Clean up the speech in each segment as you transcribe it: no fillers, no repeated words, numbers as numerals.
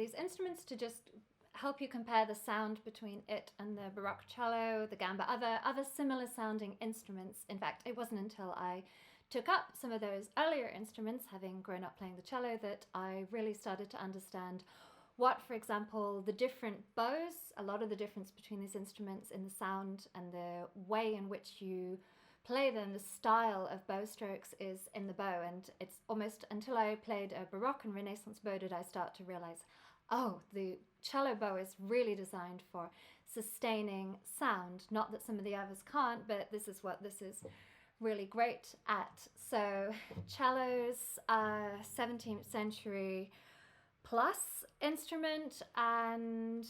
these instruments to just help you compare the sound between it and the baroque cello, the gamba, other similar sounding instruments. In fact, it wasn't until I took up some of those earlier instruments, having grown up playing the cello, that I really started to understand what, for example, the different bows, a lot of the difference between these instruments in the sound and the way in which you play them, the style of bow strokes is in the bow. And it's almost until I played a Baroque and Renaissance bow did I start to realize, oh, the cello bow is really designed for sustaining sound. Not that some of the others can't, but this is what this is really great at. So cello's 17th century plus instrument, and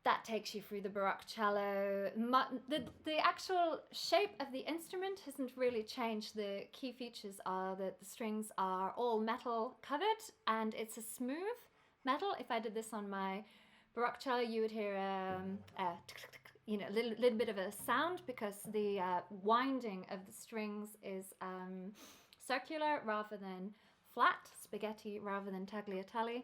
that takes you through the baroque cello. The actual shape of the instrument hasn't really changed. The key features are that the strings are all metal covered and it's a smooth metal. If I did this on my baroque cello, you would hear a little bit of a sound, because the winding of the strings is circular rather than flat, spaghetti rather than tagliatelle.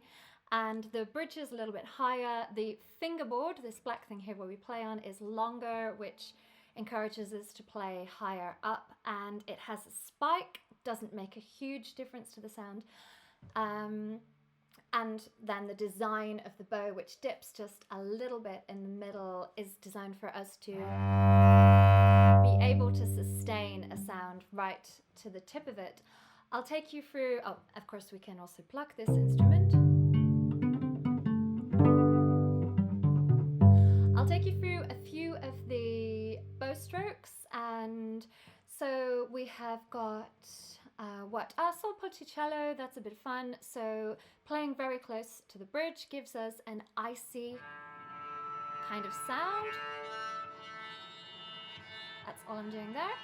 And the bridge is a little bit higher. The fingerboard, this black thing here where we play on, is longer, which encourages us to play higher up. And it has a spike, doesn't make a huge difference to the sound. And then the design of the bow, which dips just a little bit in the middle, is designed for us to be able to sustain a sound right to the tip of it. I'll take you through, oh, of course we can also pluck this instrument. I'll take you through a few of the bow strokes. And so we have got sol ponticello, that's a bit of fun. So playing very close to the bridge gives us an icy kind of sound. That's all I'm doing there.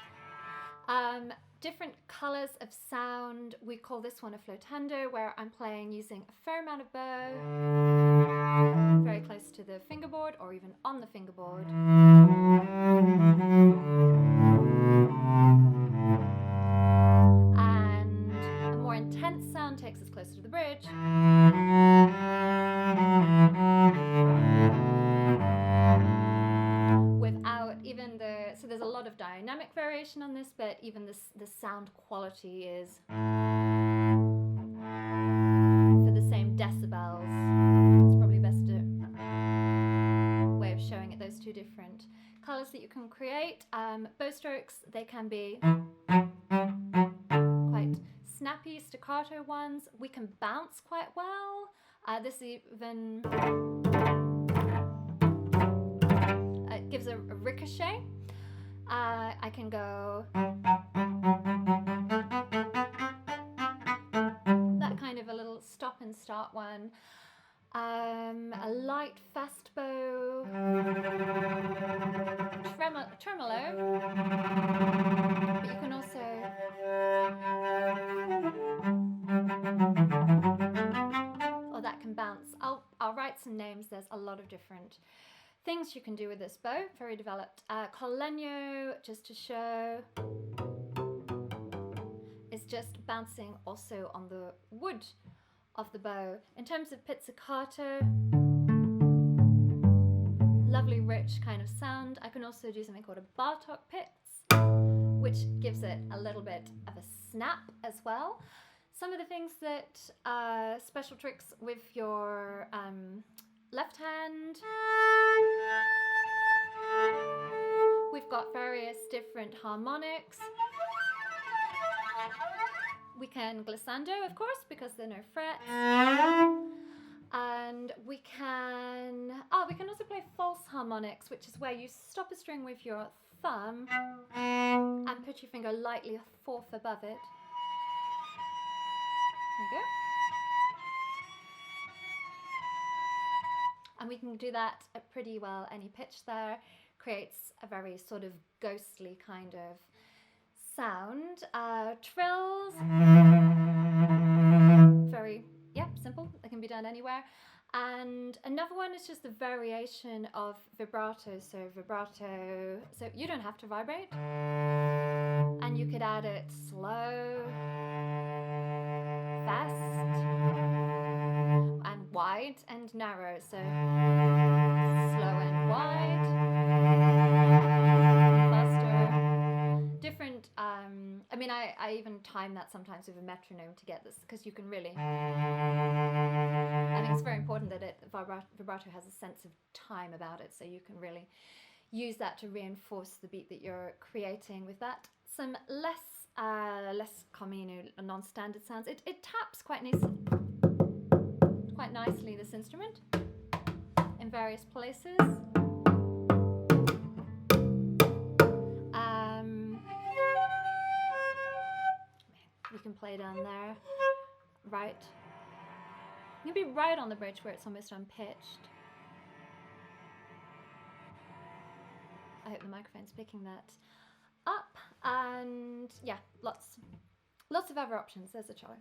Different colors of sound. We call this one a flautando, where I'm playing using a fair amount of bow, very close to the fingerboard or even on the fingerboard. And a more intense sound takes us closer to the bridge. Without even so there's a lot of dynamic variation on this, but even the sound quality is for the same decibels. It's probably best way of showing it, those two different colors that you can create. Bow strokes, they can be quite snappy, staccato ones. We can bounce quite well. This even gives a ricochet. I can go that kind of a little stop and start one. A light fast bow, tremolo, but you can also that can bounce. I'll write some names. There's a lot of different things you can do with this bow, very developed. Col legno, just to show, is just bouncing also on the wood of the bow. In terms of pizzicato, lovely rich kind of sound. I can also do something called a Bartók pitz, which gives it a little bit of a snap as well. Some of the things that special tricks with your left hand. We've got various different harmonics. We can glissando, of course, because there are no frets. And we can also play false harmonics, which is where you stop a string with your thumb and put your finger lightly a fourth above it. There you go. And we can do that at pretty well any pitch there. Creates a very sort of ghostly kind of sound. Trills, very, simple. They can be done anywhere. And another one is just a variation of vibrato. So vibrato, so you don't have to vibrate. And you could add it slow, fast, and wide. wide and narrow, so slow and wide, faster, different. I mean, I even time that sometimes with a metronome to get this, because you can really. I think it's very important that vibrato has a sense of time about it, so you can really use that to reinforce the beat that you're creating with that. Some less common, non-standard sounds. It taps quite nicely, this instrument, in various places. You can play down there, right. You can be right on the bridge where it's almost unpitched. I hope the microphone's picking that up. And yeah, lots of other options. There's a cello.